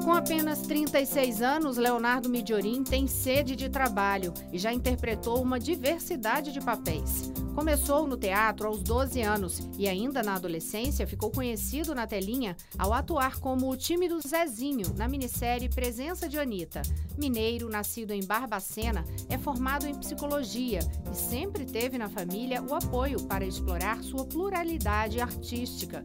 Com apenas 36 anos, Leonardo Midiorin tem sede de trabalho e já interpretou uma diversidade de papéis. Começou no teatro aos 12 anos e ainda na adolescência ficou conhecido na telinha ao atuar como o tímido Zezinho na minissérie Presença de Anitta. Mineiro, nascido em Barbacena, é formado em psicologia e sempre teve na família o apoio para explorar sua pluralidade artística.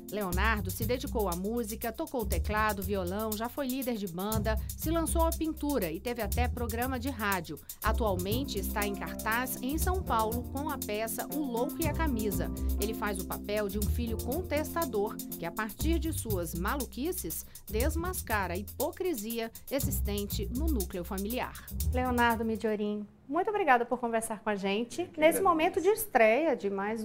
Leonardo se dedicou à música, tocou teclado, violão, já foi líder de banda, se lançou à pintura e teve até programa de rádio. Atualmente está em cartaz em São Paulo com a peça O Louco e a Camisa. Ele faz o papel de um filho contestador que, a partir de suas maluquices, desmascara a hipocrisia existente no núcleo familiar. Leonardo Midiorin, muito obrigada por conversar com a gente nesse momento de estreia de mais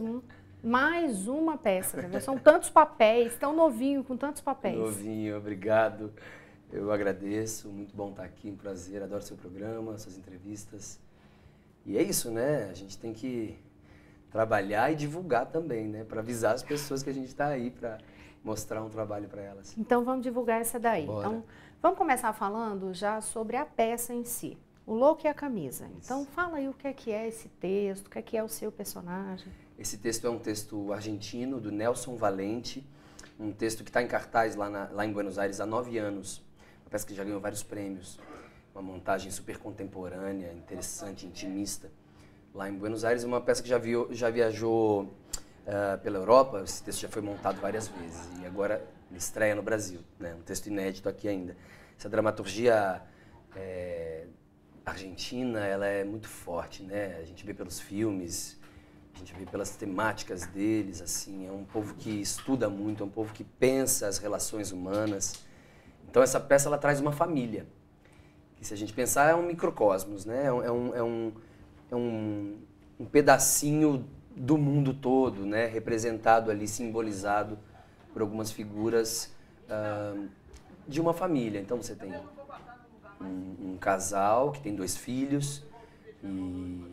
uma peça, né? São tantos papéis, tão novinho, com tantos papéis. Novinho, obrigado. Eu agradeço, muito bom estar aqui, um prazer, adoro seu programa, suas entrevistas. E é isso, né? A gente tem que trabalhar e divulgar também, né? Para avisar as pessoas que a gente está aí, para mostrar um trabalho para elas. Então vamos divulgar essa daí. Bora. Então, vamos começar falando já sobre a peça em si. O Louco e a Camisa. Isso. Então fala aí o que é esse texto, o que é o seu personagem. Esse texto é um texto argentino, do Nelson Valente, um texto que está em cartaz lá em Buenos Aires há 9 anos. Uma peça que já ganhou vários prêmios, uma montagem super contemporânea, interessante, intimista. Lá em Buenos Aires, uma peça que já viajou pela Europa, esse texto já foi montado várias vezes e agora ele estreia no Brasil, né? Um texto inédito aqui ainda. Essa dramaturgia argentina, ela é muito forte, né? A gente vê pelos filmes, a gente vê pelas temáticas deles, assim, é um povo que estuda muito, é um povo que pensa as relações humanas. Então essa peça ela traz uma família, que se a gente pensar é um microcosmos, né? É um pedacinho do mundo todo, né? Representado ali, simbolizado por algumas figuras de uma família. Então você tem um casal que tem 2 filhos e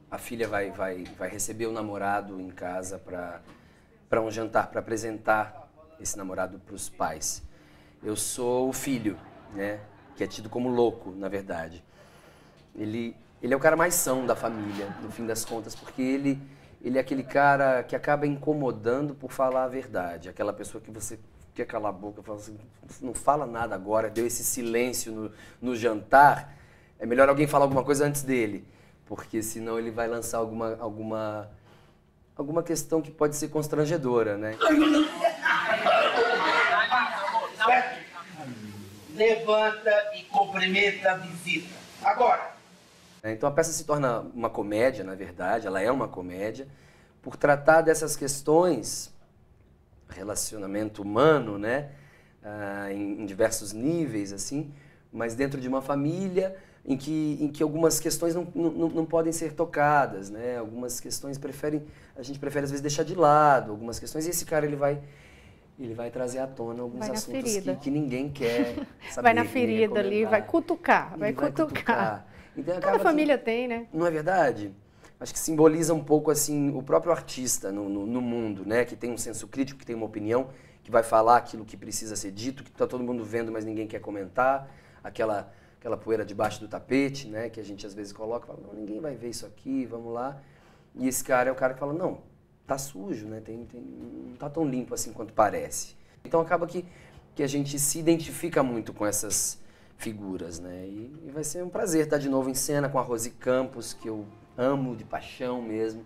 a filha vai receber o namorado em casa para um jantar, para apresentar esse namorado para os pais. Eu sou o filho, né, que é tido como louco, na verdade. Ele é o cara mais são da família, no fim das contas, porque ele é aquele cara que acaba incomodando por falar a verdade, aquela pessoa que você quer calar a boca, fala assim, não fala nada agora, deu esse silêncio no jantar, é melhor alguém falar alguma coisa antes dele, porque senão ele vai lançar alguma questão que pode ser constrangedora, né? Levanta e cumprimenta a visita. Agora! Então a peça se torna uma comédia, na verdade, ela é uma comédia, por tratar dessas questões, relacionamento humano, né? Em diversos níveis, assim, mas dentro de uma família em que algumas questões não podem ser tocadas, né? Algumas questões a gente prefere às vezes deixar de lado, algumas questões, e esse cara ele vai trazer à tona alguns assuntos que ninguém quer saber. Vai na ferida ali, vai cutucar, vai cutucar. Então, toda família tem, né? Não é verdade? Acho que simboliza um pouco assim o próprio artista no mundo, né? Que tem um senso crítico, que tem uma opinião, que vai falar aquilo que precisa ser dito, que está todo mundo vendo, mas ninguém quer comentar, aquela poeira debaixo do tapete, né? Que a gente às vezes coloca e fala, não, ninguém vai ver isso aqui, vamos lá. E esse cara é o cara que fala, não, tá sujo, né? Não tá tão limpo assim quanto parece. Então acaba que a gente se identifica muito com essas figuras, né? E vai ser um prazer estar de novo em cena com a Rose Campos, que eu amo de paixão mesmo.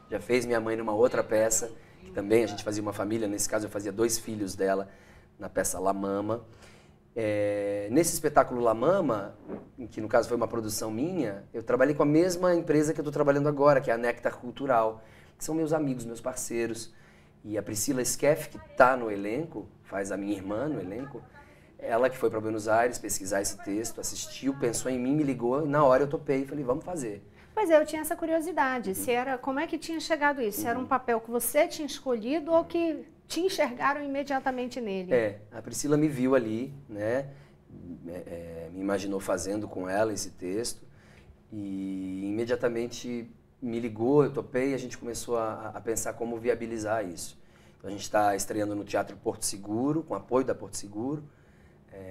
Já fez Minha Mãe numa outra peça, que também a gente fazia uma família, nesse caso eu fazia 2 filhos dela, na peça La Mama. Nesse espetáculo La Mama, que no caso foi uma produção minha, eu trabalhei com a mesma empresa que eu estou trabalhando agora, que é a Nectar Cultural, que são meus amigos, meus parceiros. E a Priscila Skeff, que está no elenco, faz a minha irmã no elenco, ela que foi para Buenos Aires pesquisar esse texto, assistiu, pensou em mim, me ligou, e na hora eu topei e falei, vamos fazer. Pois é, eu tinha essa curiosidade, como é que tinha chegado isso? Se era um papel que você tinha escolhido ou que te enxergaram imediatamente nele? A Priscila me viu ali, né? me imaginou fazendo com ela esse texto e imediatamente me ligou, eu topei e a gente começou a pensar como viabilizar isso. Então a gente está estreando no Teatro Porto Seguro, com apoio da Porto Seguro,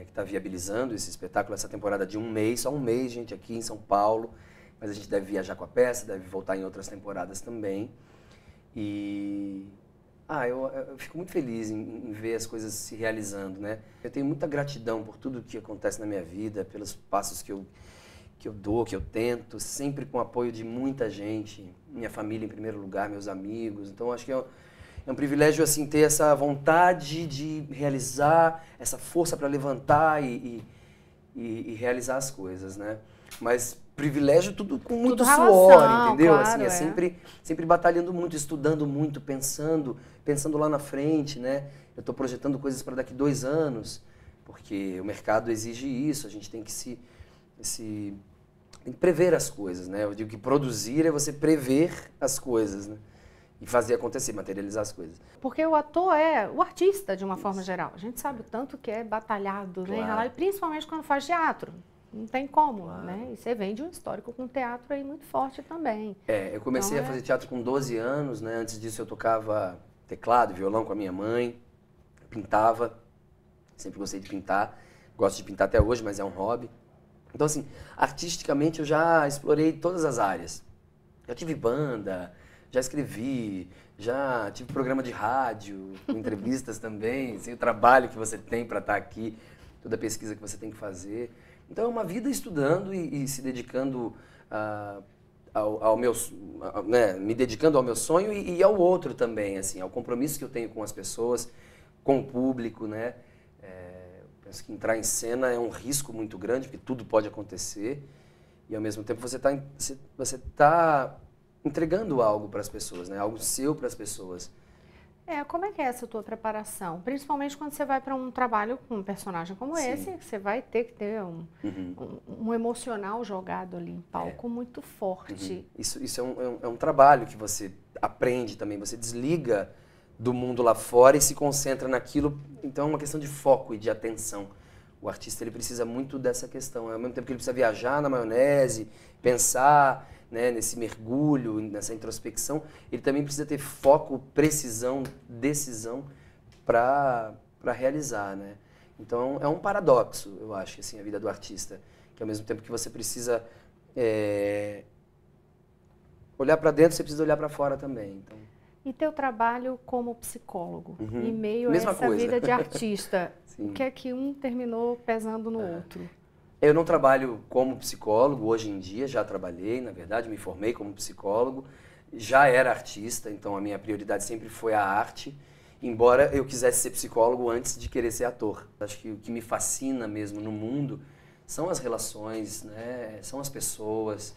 que está viabilizando esse espetáculo, essa temporada de 1 mês, só 1 mês, gente, aqui em São Paulo, mas a gente deve viajar com a peça, deve voltar em outras temporadas também. E eu fico muito feliz em ver as coisas se realizando, né? Eu tenho muita gratidão por tudo que acontece na minha vida, pelos passos que eu dou, que eu tento, sempre com o apoio de muita gente, minha família em primeiro lugar, meus amigos. Então acho que é um privilégio assim ter essa vontade de realizar, essa força para levantar e realizar as coisas, né? Mas privilégio tudo com muito suor, entendeu? Claro, assim, sempre batalhando muito, estudando muito, pensando lá na frente, né? Eu estou projetando coisas para daqui 2 anos, porque o mercado exige isso, a gente tem que tem que prever as coisas, né? Eu digo que produzir é você prever as coisas, né? E fazer acontecer, materializar as coisas. Porque o ator é o artista, de uma forma geral. A gente sabe o tanto que é batalhado, Claro. né? Principalmente quando faz teatro. Não tem como, Claro. né? E você vem de um histórico com teatro aí muito forte também. Eu comecei a fazer teatro com 12 anos, né? Antes disso eu tocava teclado, violão com a minha mãe, pintava, sempre gostei de pintar, gosto de pintar até hoje, mas é um hobby. Então assim, artisticamente eu já explorei todas as áreas. Já tive banda, já escrevi, já tive programa de rádio, com entrevistas também, assim, o trabalho que você tem para estar aqui, toda a pesquisa que você tem que fazer. Então é uma vida estudando e se dedicando me dedicando ao meu sonho e ao outro também, assim, ao compromisso que eu tenho com as pessoas, com o público, né? Penso que entrar em cena é um risco muito grande, porque tudo pode acontecer e ao mesmo tempo você tá entregando algo para as pessoas, né? Algo seu para as pessoas. Como é que é essa tua preparação? Principalmente quando você vai para um trabalho com um personagem como Sim. esse, você vai ter que ter um emocional jogado ali em palco muito forte. Isso é um trabalho que você aprende também, você desliga do mundo lá fora e se concentra naquilo, então é uma questão de foco e de atenção. O artista ele precisa muito dessa questão, ao mesmo tempo que ele precisa viajar na maionese, pensar, né, nesse mergulho, nessa introspecção, ele também precisa ter foco, precisão, decisão para realizar, né? Então é um paradoxo, eu acho, assim, a vida do artista, que ao mesmo tempo que você precisa olhar para dentro, você precisa olhar para fora também. Então... E teu trabalho como psicólogo, em meio a Mesma essa coisa. vida de artista, Sim. o que é que um terminou pesando no outro? Eu não trabalho como psicólogo hoje em dia, já trabalhei, na verdade, me formei como psicólogo, já era artista, então a minha prioridade sempre foi a arte, embora eu quisesse ser psicólogo antes de querer ser ator. Acho que o que me fascina mesmo no mundo são as relações, né? São as pessoas,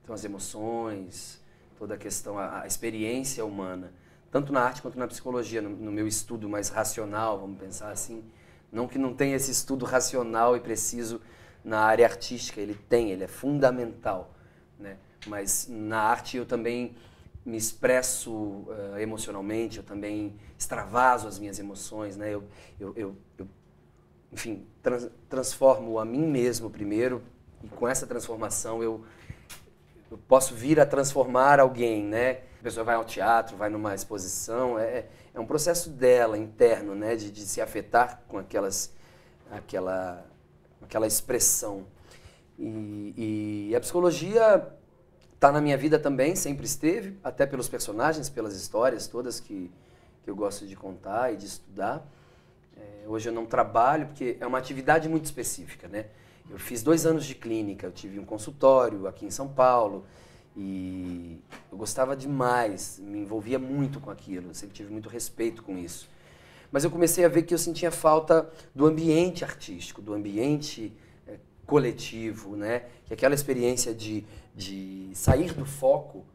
são as emoções, toda a questão, a experiência humana, tanto na arte quanto na psicologia, no meu estudo mais racional, vamos pensar assim. Não que não tenha esse estudo racional e preciso na área artística, ele é fundamental, né? Mas na arte eu também me expresso emocionalmente, eu também extravaso as minhas emoções, né? Enfim, transformo a mim mesmo primeiro e com essa transformação eu posso vir a transformar alguém, né? A pessoa vai ao teatro, vai numa exposição, é um processo dela, interno, né? De se afetar com aquela expressão. E a psicologia está na minha vida também, sempre esteve, até pelos personagens, pelas histórias todas que eu gosto de contar e de estudar. Hoje eu não trabalho, porque é uma atividade muito específica, né? Eu fiz 2 anos de clínica, eu tive um consultório aqui em São Paulo, e eu gostava demais, me envolvia muito com aquilo, eu sempre tive muito respeito com isso. Mas eu comecei a ver que eu sentia falta do ambiente artístico, do ambiente coletivo, né? Que aquela experiência de sair do foco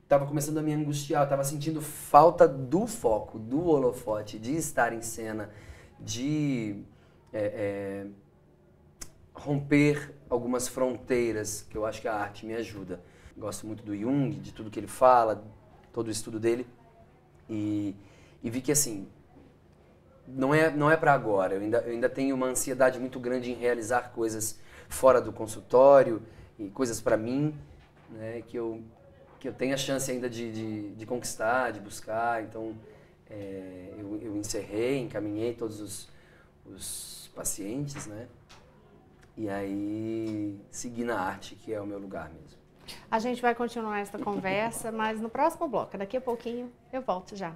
estava começando a me angustiar, estava sentindo falta do foco, do holofote, de estar em cena, de romper algumas fronteiras, que eu acho que a arte me ajuda. Gosto muito do Jung, de tudo que ele fala, todo o estudo dele, e vi que assim, não é para agora. Eu ainda tenho uma ansiedade muito grande em realizar coisas fora do consultório e coisas para mim, né, que eu tenho a chance ainda de conquistar, de buscar. Então, eu encaminhei todos os pacientes, né? E aí segui na arte, que é o meu lugar mesmo. A gente vai continuar essa conversa, mas no próximo bloco, daqui a pouquinho, eu volto já.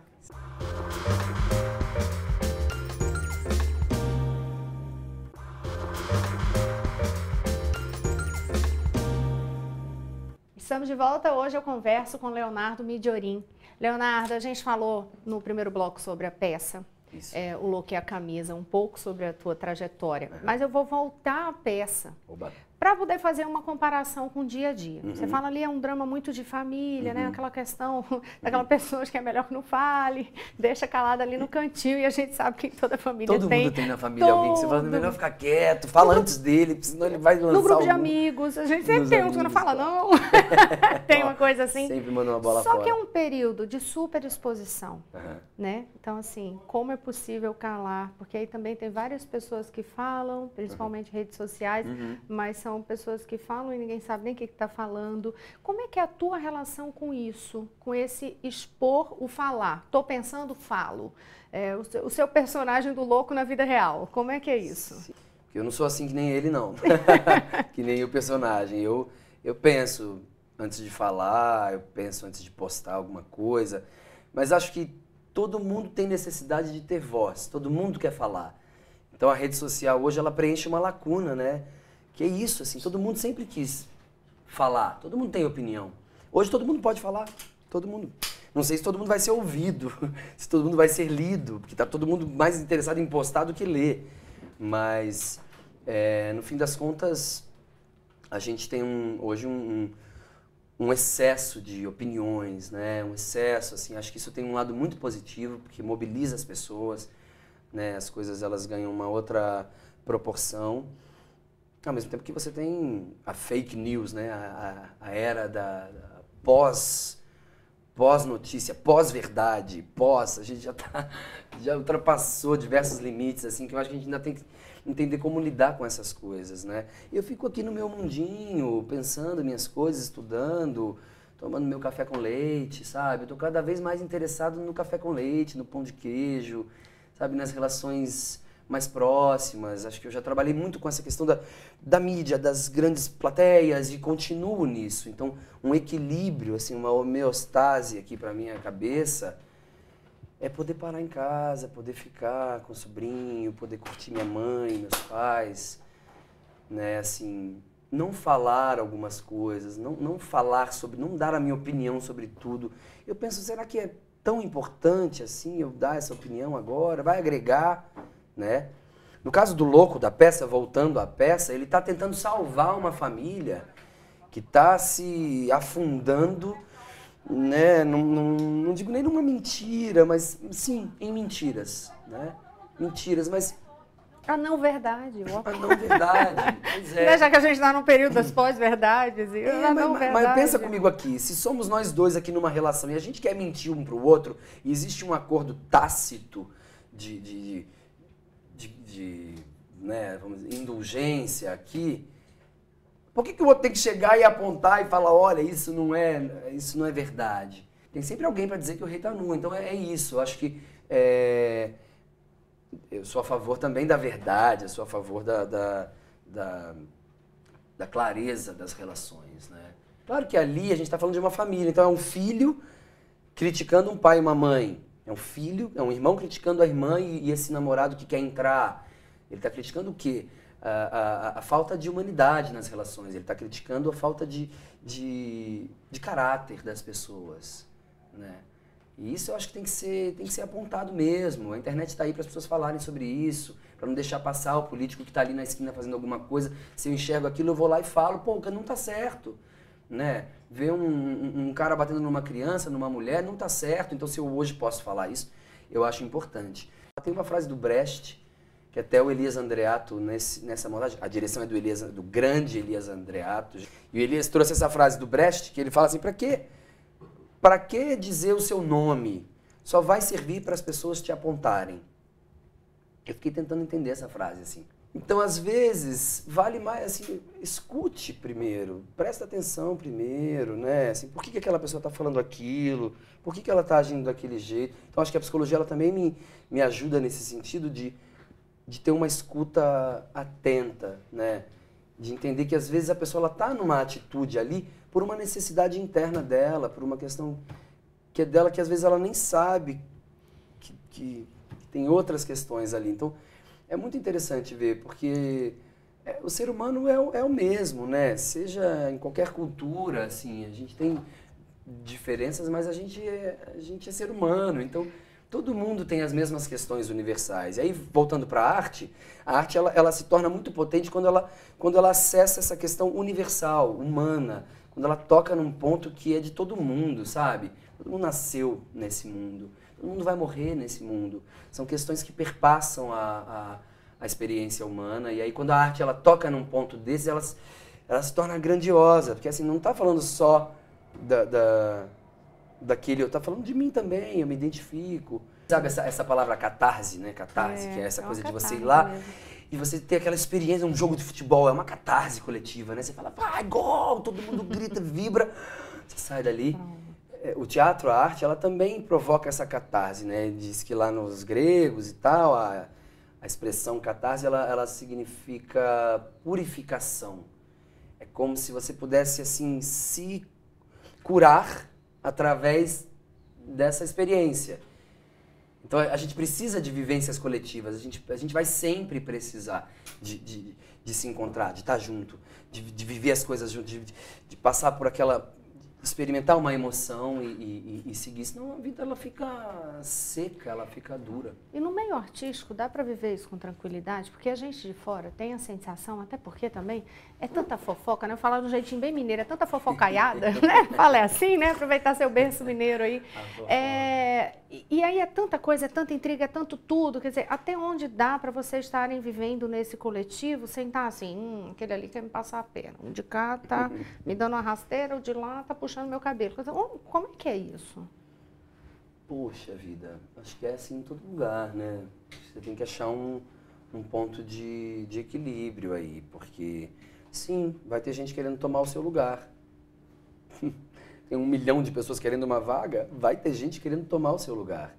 Estamos de volta. Hoje eu converso com Leonardo Midiorin. Leonardo, a gente falou no primeiro bloco sobre a peça, o look e a camisa, um pouco sobre a tua trajetória. Mas eu vou voltar à peça para poder fazer uma comparação com o dia a dia. Você fala ali, é um drama muito de família, né? Aquela questão daquela pessoa que é melhor que não fale, deixa calada ali no cantinho, e a gente sabe que toda família Todo mundo tem na família alguém que você fala, melhor ficar quieto, fala antes dele, senão ele vai lançar no grupo de amigos, a gente sempre tem um que não fala não. Tem uma coisa assim. Sempre manda uma bola fora. Só que é um período de super exposição, né? Então, assim, como é possível calar? Porque aí também tem várias pessoas que falam, principalmente redes sociais, mas são pessoas que falam e ninguém sabe nem o que está falando. Como é que é a tua relação com isso? Com esse expor o falar? Estou pensando, falo. O seu personagem do louco na vida real. Como é que é isso? Eu não sou assim que nem ele, não. Que nem o personagem. Eu penso antes de falar, eu penso antes de postar alguma coisa. Mas acho que todo mundo tem necessidade de ter voz. Todo mundo quer falar. Então a rede social hoje ela preenche uma lacuna, né? Que é isso, assim, todo mundo sempre quis falar, todo mundo tem opinião. Hoje todo mundo pode falar, todo mundo. Não sei se todo mundo vai ser ouvido, se todo mundo vai ser lido, porque está todo mundo mais interessado em postar do que ler. Mas, no fim das contas, a gente tem hoje um excesso de opiniões, né? Um excesso, assim, acho que isso tem um lado muito positivo, porque mobiliza as pessoas, né? As coisas elas ganham uma outra proporção. Ao mesmo tempo que você tem a fake news, né? A era da pós-notícia, pós-verdade, a gente já ultrapassou diversos limites, assim, que eu acho que a gente ainda tem que entender como lidar com essas coisas, né? Eu fico aqui no meu mundinho, pensando minhas coisas, estudando, tomando meu café com leite, sabe? Eu tô cada vez mais interessado no café com leite, no pão de queijo, sabe? Nas relações mais próximas. Acho que eu já trabalhei muito com essa questão da mídia, das grandes plateias, e continuo nisso. Então, um equilíbrio, assim, uma homeostase aqui para minha cabeça é poder parar em casa, poder ficar com o sobrinho, poder curtir minha mãe, meus pais, né, assim, não falar algumas coisas, não falar sobre, não dar a minha opinião sobre tudo. Eu penso, será que é tão importante assim eu dar essa opinião agora? Vai agregar? Né? No caso do louco da peça, voltando à peça, ele está tentando salvar uma família que está se afundando, né? Não digo nem numa mentira, mas sim, em mentiras, né? Mentiras, mas... A não verdade. A não verdade, pois é. Já que a gente está num período das pós-verdades. Mas pensa comigo aqui, se somos nós dois aqui numa relação e a gente quer mentir um para o outro, e existe um acordo tácito né, vamos dizer, indulgência aqui, por que o outro tem que chegar e apontar e falar, olha, isso não é verdade? Tem sempre alguém para dizer que o rei está nu. Então é isso, eu acho que eu sou a favor também da verdade, eu sou a favor da clareza das relações, né? Claro que ali a gente está falando de uma família, então é um filho criticando um pai e uma mãe. É um filho, é um irmão criticando a irmã e esse namorado que quer entrar. Ele está criticando o quê? A falta de humanidade nas relações. Ele está criticando a falta de caráter das pessoas, né? E isso eu acho que tem que ser apontado mesmo. A internet está aí para as pessoas falarem sobre isso, para não deixar passar o político que está ali na esquina fazendo alguma coisa. Se eu enxergo aquilo, eu vou lá e falo, pô, não está certo. Né? Ver um cara batendo numa criança, numa mulher, não está certo. Então, se eu hoje posso falar isso, eu acho importante. Tem uma frase do Brecht, que até o Elias Andreato, nessa montagem, a direção é do grande Elias Andreato, e o Elias trouxe essa frase do Brecht, que ele fala assim, para que dizer o seu nome? Só vai servir para as pessoas te apontarem. Eu fiquei tentando entender essa frase, assim. Então, às vezes, vale mais, assim, escute primeiro, presta atenção primeiro, né? Assim, por que aquela pessoa está falando aquilo? Por que ela está agindo daquele jeito? Então, acho que a psicologia ela também me ajuda nesse sentido de ter uma escuta atenta, né? De entender que, às vezes, a pessoa está numa atitude ali por uma necessidade interna dela, por uma questão que é dela que, às vezes, ela nem sabe que tem outras questões ali. Então, é muito interessante ver, porque o ser humano é o mesmo, né? Seja em qualquer cultura, assim, a gente tem diferenças, mas a gente é ser humano. Então, todo mundo tem as mesmas questões universais. E aí, voltando para a arte ela se torna muito potente quando ela acessa essa questão universal, humana, quando ela toca num ponto que é de todo mundo, sabe? Todo mundo nasceu nesse mundo. Todo mundo vai morrer nesse mundo. São questões que perpassam a experiência humana. E aí, quando a arte ela toca num ponto desse, ela se torna grandiosa. Porque assim, não está falando só daquele, eu estou falando de mim também, eu me identifico. Sabe essa palavra catarse, né? Catarse, que é essa coisa de você ir lá mesmo. E você ter aquela experiência, um jogo de futebol, é uma catarse coletiva, né? Você fala, gol! Todo mundo grita, vibra. Você sai dali. O teatro, a arte, ela também provoca essa catarse, né? Diz que lá nos gregos e tal, a expressão catarse, ela significa purificação. É como se você pudesse, assim, se curar através dessa experiência. Então, a gente precisa de vivências coletivas, a gente vai sempre precisar de se encontrar, de estar junto, de viver as coisas junto, de passar por aquela... experimentar uma emoção e seguir, senão a vida ela fica seca, ela fica dura. E no meio artístico dá para viver isso com tranquilidade? Porque a gente de fora tem a sensação, até porque também é tanta fofoca, né? Eu falo de um jeitinho bem mineiro, é tanta fofocaiada, né? Fala assim, né? Aproveitar seu berço mineiro aí. E aí é tanta coisa, é tanta intriga, é tanto tudo, quer dizer, até onde dá para vocês estarem vivendo nesse coletivo sem estar assim, aquele ali quer me passar a perna, o de cá tá me dando uma rasteira, o de lá tá puxando meu cabelo. Como é que é isso? Poxa vida, acho que é assim em todo lugar, né? Você tem que achar um ponto de equilíbrio aí, porque sim, vai ter gente querendo tomar o seu lugar. Tem 1 milhão de pessoas querendo uma vaga, vai ter gente querendo tomar o seu lugar.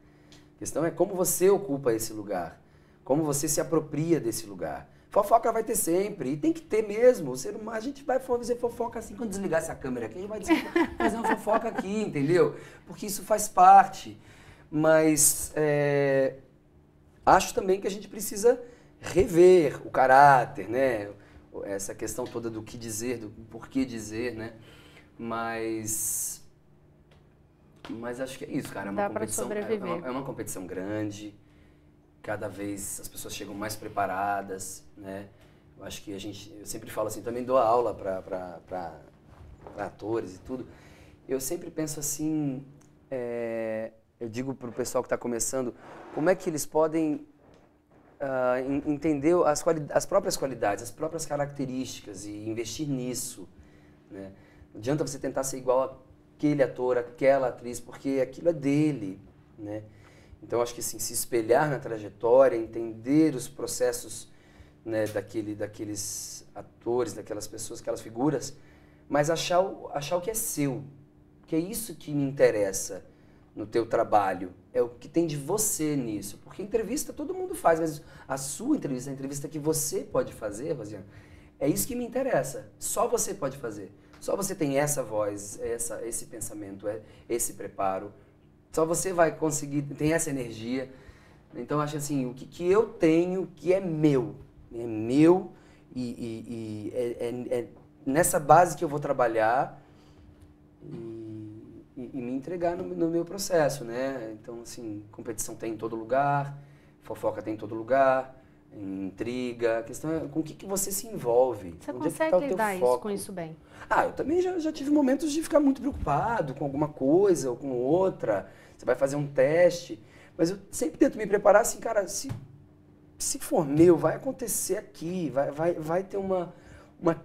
A questão é como você ocupa esse lugar, como você se apropria desse lugar. Fofoca vai ter sempre, e tem que ter mesmo. A gente vai fazer fofoca assim, quando desligar essa câmera aqui, a gente vai fazer uma fofoca aqui, entendeu? Porque isso faz parte. Mas acho também que a gente precisa rever o caráter, né? Essa questão toda do que dizer, do porquê dizer, né? Mas acho que é isso, cara. Dá para sobreviver. É uma competição grande. Cada vez as pessoas chegam mais preparadas, né? Eu acho que eu sempre falo assim, também dou aula para atores e tudo. Eu sempre penso assim, eu digo para o pessoal que está começando, como é que eles podem entender as próprias qualidades, as próprias características e investir nisso, né? Não adianta você tentar ser igual àquele ator, àquela atriz, porque aquilo é dele, né? Então, acho que assim, se espelhar na trajetória, entender os processos, né, daqueles atores, daquelas pessoas, aquelas figuras, mas achar o que é seu, que é isso que me interessa no teu trabalho, é o que tem de você nisso. Porque entrevista todo mundo faz, mas a sua entrevista, a entrevista que você pode fazer, Rosiane, é isso que me interessa. Só você pode fazer. Só você tem essa voz, esse pensamento, esse preparo. Só você vai conseguir, tem essa energia. Então, acho assim, o que eu tenho que é meu e é nessa base que eu vou trabalhar e me entregar no meu processo, né? Então, assim, competição tem em todo lugar, fofoca tem em todo lugar, intriga, a questão é com o que você se envolve. Você consegue lidar com isso bem? Eu também já tive momentos de ficar muito preocupado com alguma coisa ou com outra. Você vai fazer um teste, mas eu sempre tento me preparar assim, cara, se for meu, vai acontecer aqui, vai ter uma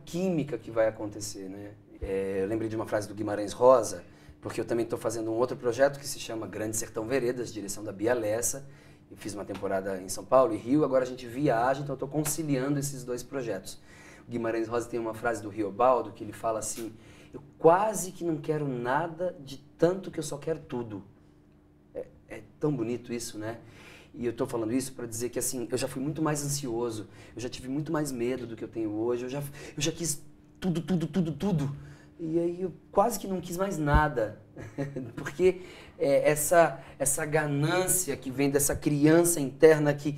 química que vai acontecer, né? Eu lembrei de uma frase do Guimarães Rosa, porque eu também estou fazendo um outro projeto que se chama Grande Sertão Veredas, direção da Bia Lessa, Eu fiz uma temporada em São Paulo e Rio, agora a gente viaja, então eu estou conciliando esses dois projetos. O Guimarães Rosa tem uma frase do Riobaldo que ele fala assim: eu quase que não quero nada de tanto que eu só quero tudo. É tão bonito isso, né? E eu estou falando isso para dizer que assim, eu já fui muito mais ansioso, eu já tive muito mais medo do que eu tenho hoje, eu já quis tudo, tudo, tudo, tudo. E aí eu quase que não quis mais nada, porque essa ganância que vem dessa criança interna que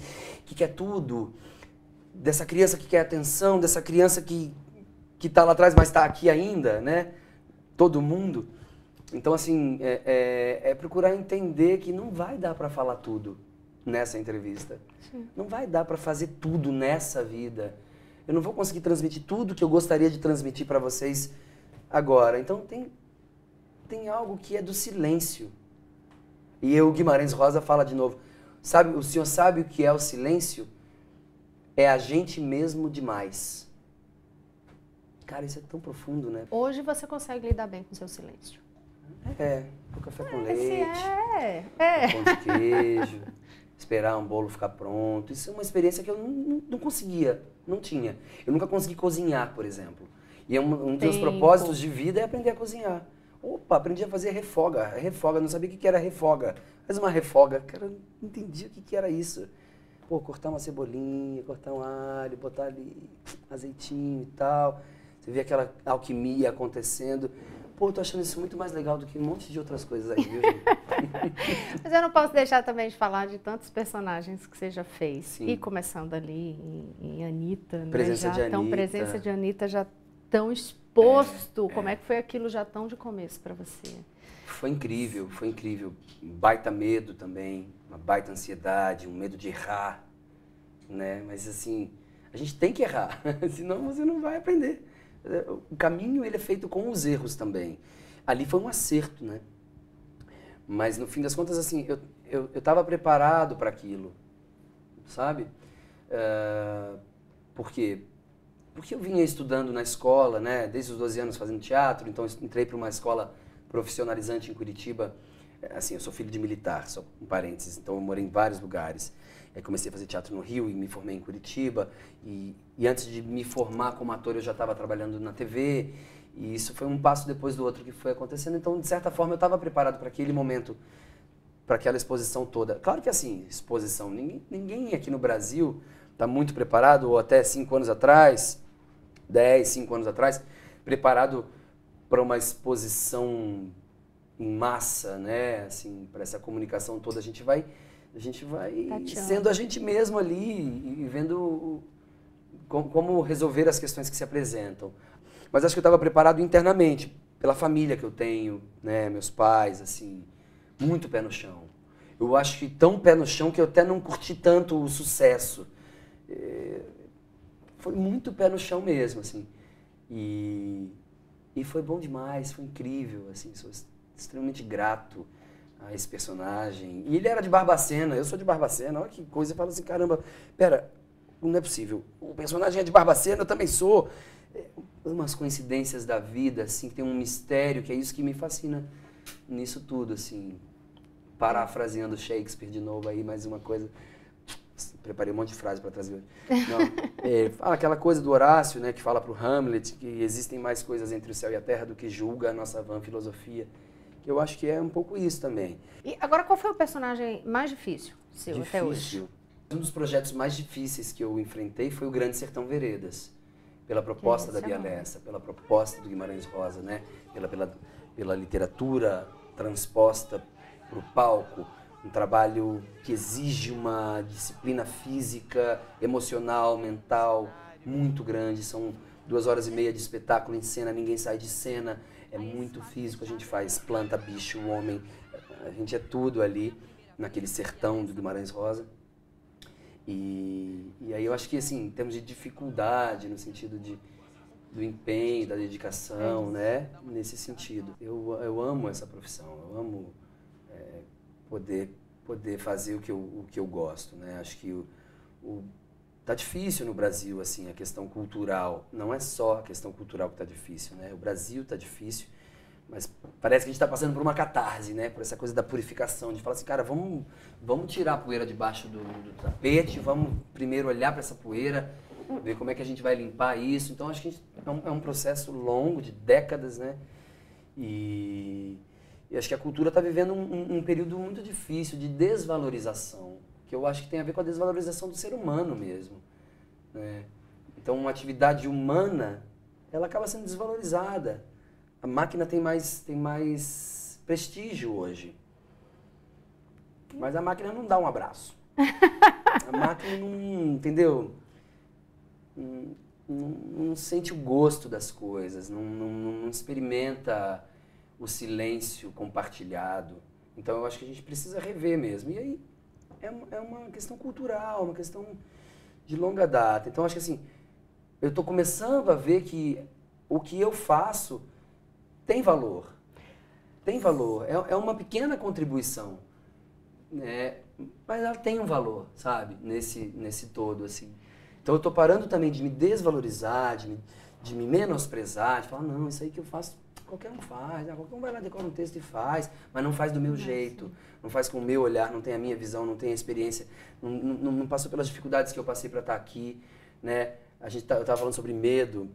quer tudo, dessa criança que quer atenção, dessa criança que está lá atrás, mas está aqui ainda, né? Todo mundo. Então, assim, procurar entender que não vai dar para falar tudo nessa entrevista. Sim. Não vai dar para fazer tudo nessa vida. Eu não vou conseguir transmitir tudo que eu gostaria de transmitir para vocês agora. Então, tem algo que é do silêncio. E o Guimarães Rosa fala de novo, o senhor sabe o que é o silêncio? É a gente mesmo demais. Cara, isso é tão profundo, né? Hoje você consegue lidar bem com o seu silêncio. O café com leite, pão de queijo, esperar um bolo ficar pronto. Isso é uma experiência que eu não conseguia, não tinha. Eu nunca consegui cozinhar, por exemplo. E um dos meus propósitos de vida é aprender a cozinhar. Opa, aprendi a fazer refoga, não sabia o que era refoga. Faz uma refoga, cara, eu não entendi o que era isso. Pô, cortar uma cebolinha, cortar um alho, botar ali azeitinho e tal. Você vê aquela alquimia acontecendo. Pô, eu tô achando isso muito mais legal do que um monte de outras coisas aí, viu, gente? Mas eu não posso deixar também de falar de tantos personagens que você já fez. Sim. E começando ali em Anitta, né? Presença de Anitta. Então, presença de Anitta já tão exposto. Como é que foi aquilo já tão de começo para você? Foi incrível, foi incrível. Um baita medo também, uma baita ansiedade, um medo de errar, né? Mas assim, a gente tem que errar, senão você não vai aprender. O caminho ele é feito com os erros também. Ali foi um acerto, né? Mas no fim das contas, assim, eu estava preparado para aquilo, sabe? Por quê? Porque eu vinha estudando na escola, né? Desde os 12 anos fazendo teatro, então eu entrei para uma escola profissionalizante em Curitiba. Assim, eu sou filho de militar, só um parênteses, então eu morei em vários lugares. Aí comecei a fazer teatro no Rio e me formei em Curitiba. E antes de me formar como ator, eu já estava trabalhando na TV. E isso foi um passo depois do outro que foi acontecendo. Então, de certa forma, eu estava preparado para aquele momento, para aquela exposição toda. Claro que assim, exposição, ninguém aqui no Brasil está muito preparado, ou até 5 anos atrás, 5 anos atrás, preparado para uma exposição em massa, né? Assim, para essa comunicação toda, a gente vai sendo a gente mesmo ali e vendo como resolver as questões que se apresentam. Mas acho que eu estava preparado internamente, pela família que eu tenho, né? Meus pais, assim, muito pé no chão. Eu acho que tão pé no chão que eu até não curti tanto o sucesso. Foi muito pé no chão mesmo, assim. E foi bom demais, foi incrível, assim, sou extremamente grato a esse personagem. E ele era de Barbacena, eu sou de Barbacena, olha que coisa, eu falo assim, caramba, pera, não é possível, o personagem é de Barbacena, eu também sou. Umas coincidências da vida, assim, tem um mistério, que é isso que me fascina nisso tudo, assim. Parafraseando Shakespeare de novo aí, mais uma coisa. Preparei um monte de frase para trazer hoje. Não, fala aquela coisa do Horácio, né, que fala para o Hamlet que existem mais coisas entre o céu e a terra do que julga a nossa vã filosofia. Eu acho que é um pouco isso também. E agora, qual foi o personagem mais difícil seu até hoje? Um dos projetos mais difíceis que eu enfrentei foi o Grande Sertão Veredas. Pela proposta da Bia Lessa, pela proposta do Guimarães Rosa, né? Pela literatura transposta para o palco. Um trabalho que exige uma disciplina física, emocional, mental muito grande. São 2h30 de espetáculo em cena, ninguém sai de cena. É muito físico, a gente faz planta, bicho, homem. A gente é tudo ali, naquele sertão do Guimarães Rosa. E aí eu acho que, assim, em termos de dificuldade, no sentido do empenho, da dedicação, né? Nesse sentido. Eu amo essa profissão, eu amo poder fazer o que eu gosto, né? Acho que tá difícil no Brasil, assim, a questão cultural. Não é só a questão cultural que tá difícil, né? O Brasil tá difícil, Mas parece que a gente está passando por uma catarse, né? Por essa coisa da purificação, de falar assim, cara, vamos tirar a poeira debaixo do tapete, vamos primeiro olhar para essa poeira, ver como é que a gente vai limpar isso. Então acho que é um processo longo, de décadas, né? E acho que a cultura está vivendo um período muito difícil de desvalorização, que eu acho que tem a ver com a desvalorização do ser humano mesmo, né? Então uma atividade humana, ela acaba sendo desvalorizada. A máquina tem mais prestígio hoje. Mas a máquina não dá um abraço. A máquina não, entendeu? Não sente o gosto das coisas, não experimenta o silêncio compartilhado. Então eu acho que a gente precisa rever mesmo. E aí é uma questão cultural, uma questão de longa data. Então acho que assim, eu estou começando a ver que o que eu faço tem valor. Tem valor. É uma pequena contribuição, né? Mas ela tem um valor, sabe? Nesse todo, assim. Então eu estou parando também de me desvalorizar, de me menosprezar, de falar, não, isso aí que eu faço, qualquer um faz, qualquer um vai lá, decora um texto e faz, mas não faz do meu jeito, não faz com o meu olhar, não tem a minha visão, não tem a experiência, não passou pelas dificuldades que eu passei para estar aqui, né? Eu estava falando sobre medo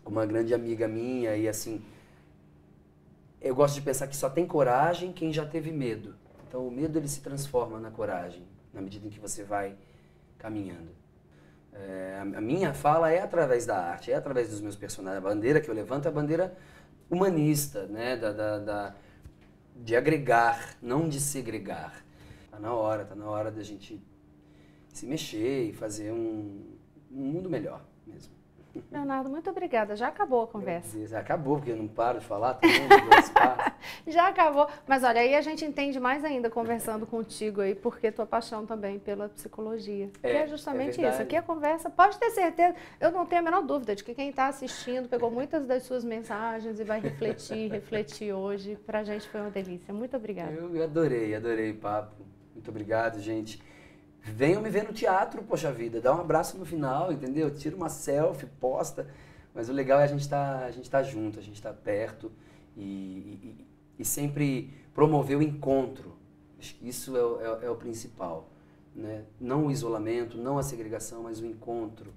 com uma grande amiga minha e assim, eu gosto de pensar que só tem coragem quem já teve medo. Então o medo ele se transforma na coragem, na medida em que você vai caminhando. A minha fala é através da arte, é através dos meus personagens. A bandeira que eu levanto é a bandeira humanista, né? De agregar, não de segregar. Tá na hora da gente se mexer e fazer um mundo melhor mesmo. Leonardo, muito obrigada. Já acabou a conversa. Acabou, porque eu não paro de falar também. Já acabou. Mas olha, aí a gente entende mais ainda conversando contigo aí, porque tua paixão também pela psicologia. Que é justamente isso. Aqui a conversa, pode ter certeza, eu não tenho a menor dúvida de que quem está assistindo pegou muitas das suas mensagens e vai refletir hoje. Pra gente foi uma delícia. Muito obrigada. Eu adorei o papo. Muito obrigado, gente. Venham me ver no teatro, poxa vida, dá um abraço no final, entendeu? Tira uma selfie, posta, mas o legal é a gente tá junto, a gente tá perto e sempre promover o encontro. Acho que isso é o principal, né? Não o isolamento, não a segregação, mas o encontro.